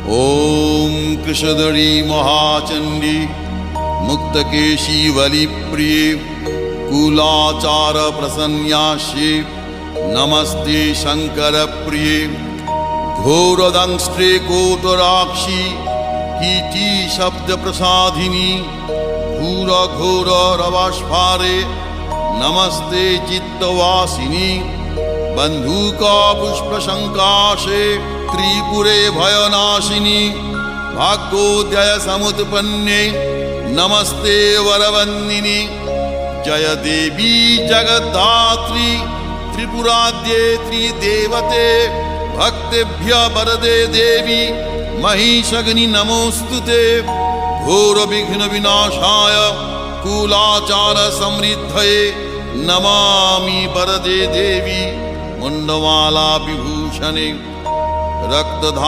ॐ कृशधरी महाचण्डी मुक्तकेशी वलिप्रिये कुलाचार प्रसन्यास्ये नमस्ते शंकरप्रिये घोरदंष्ट्रे कोटराक्षी कीटी शब्द प्रसादिनी घोर घोर रवास्फारे नमस्ते चित्तवासिनी बंधुका पुष्प शंकाशे त्रिपुरे भयनाशिनी भाग्योदय समुत्पन्ने नमस्ते वरवन्दिनी जय देवी जगद्धात्री त्रिपुराद्ये त्रिदेवते भक्तेभ्य वरदे देवी महिषग्नि नमोस्तुते घोर विघ्न विनाशाय कुलाचार समृद्धये नमामि वरदे देवी मुंडमाला विभूषणे रक्तधा